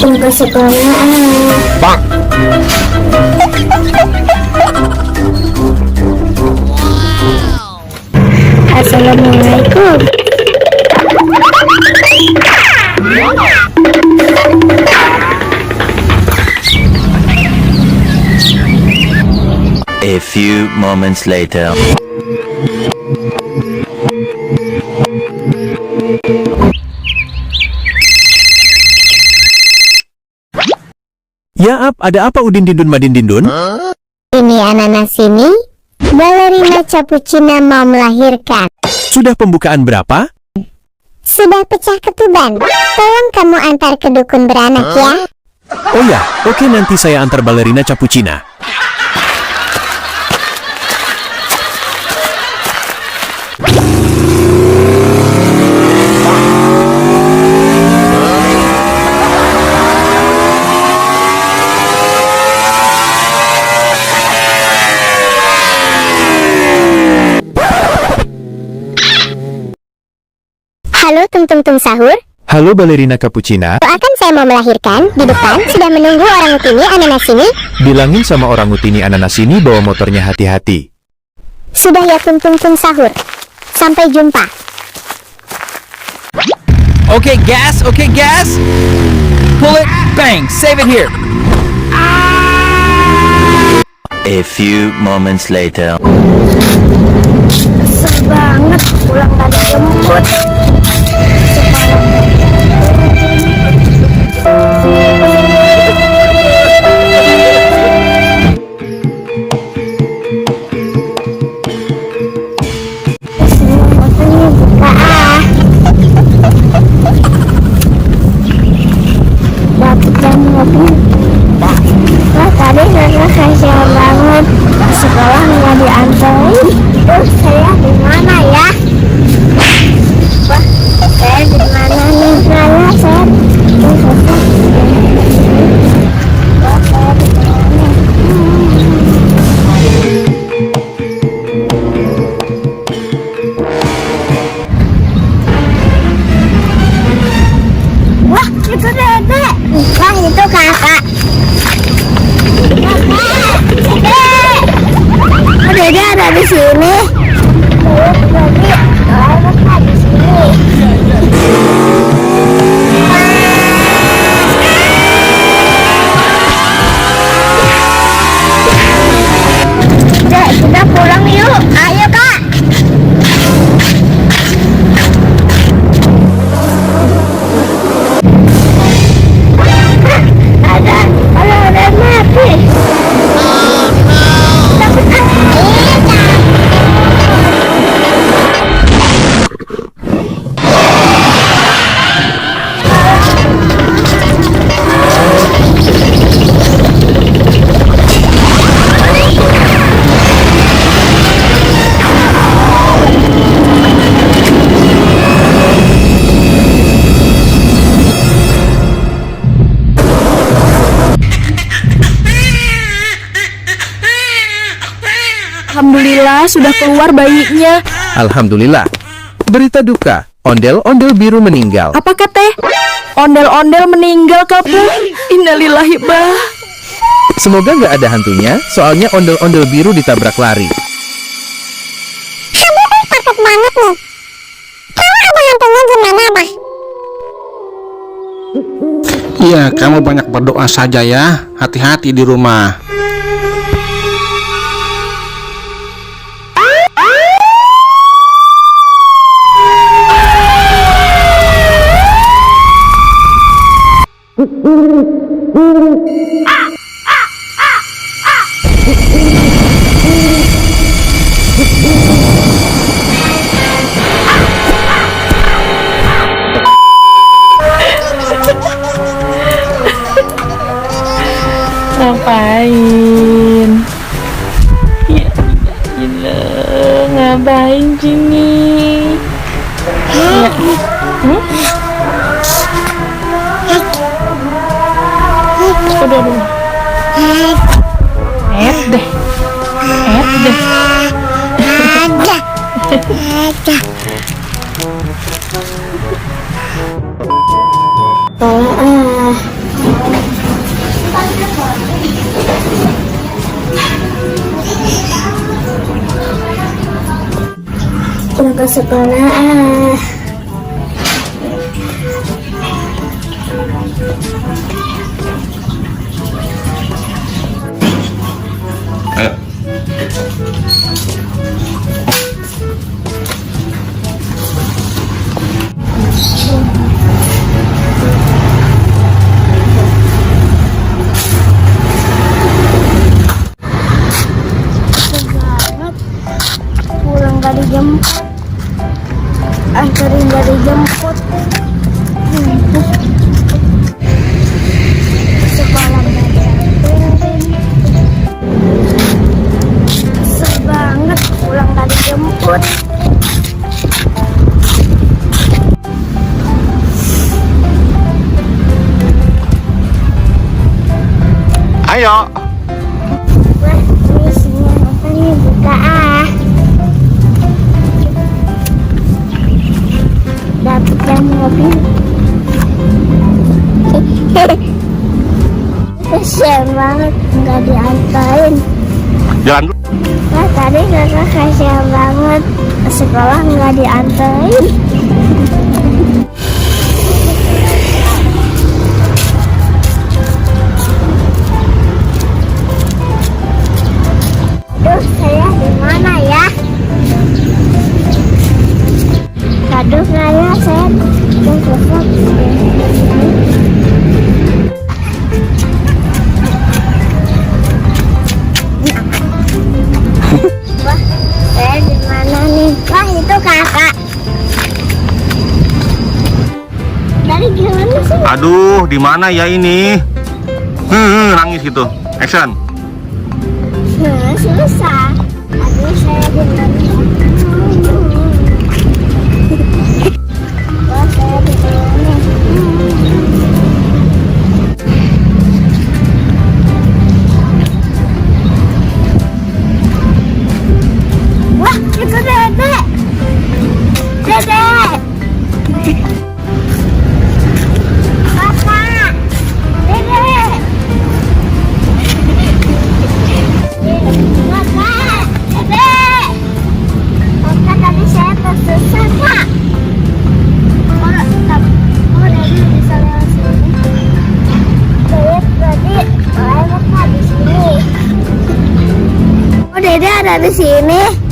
Bang. Assalamualaikum. A few moments later. Ya ada apa Udin Dindun Madin Dindun? Ini ananas ini, balerina cappuccino mau melahirkan. Sudah pembukaan berapa? Sudah pecah ketuban. Tolong kamu antar ke dukun beranak ya. Oh ya, oke nanti saya antar balerina cappuccino. Halo tung sahur. Halo balerina cappuccino. Doakan saya mau melahirkan. Di depan sudah menunggu orang utini ananas ini. Bilangin sama orang utini ananas ini bawa motornya hati-hati. Sudah ya tung sahur. Sampai jumpa. Okay, gas. Pull it. Bang. Save it here. A few moments later. Kesel banget pulang tadi jemput. Tadi saya kasihan banget, sekolah nggak diantarin. Terus saya di mana ya? Wah, saya di mana nih? Saya saya di mana? Wah, itu Dede. Wah, itu kakak. Oh, Dede ada di sini. Jadi, ada di sini. Dek, kita pulang yuk. Ayo, Kak. Ada mati. Alhamdulillah sudah keluar bayinya. Alhamdulillah. Berita duka, ondel-ondel biru meninggal. Apakah teh? Ondel-ondel meninggal kapu. Innalillahi bah. Semoga nggak ada hantunya, soalnya ondel-ondel biru ditabrak lari. Kamu takut banget nih. Kalau ada hantunya gimana, Bah? Iya, kamu banyak berdoa saja ya. Hati-hati di rumah. Ngapain? Ya, gila, ngapain Jimmy? Ya. sekolah. Ayo. Banget pulang gak dijemput, anterin gak dijemput, sekolah gak dianterin, kesel banget pulang gak dijemput. Ayo. Wah, ini isinya apa nih? Buka ah. Dapet yang mobil. Kasian banget nggak diantarin. Jalan dulu. Wah, tadi kakak kasian banget ke sekolah nggak diantarin. Aduh, saya di mana ya? Aduh, saya tersesat. Wah, saya di mana nih? Wah, itu kakak. Dari gimana sih? Aduh, di mana ya ini? Nangis gitu. Action. Susah. Aduh, saya di mana? Wah, saya di mana? Wah, itu dedek. Dedek. Kakak. Dedek. Kakak. Dedek. Kakak, tadi saya tersesat, Kak. Oh, Dedek bisa lewat sini. Saya tadi lewat, Kak, di sini. Oh, Dedek ada di sini.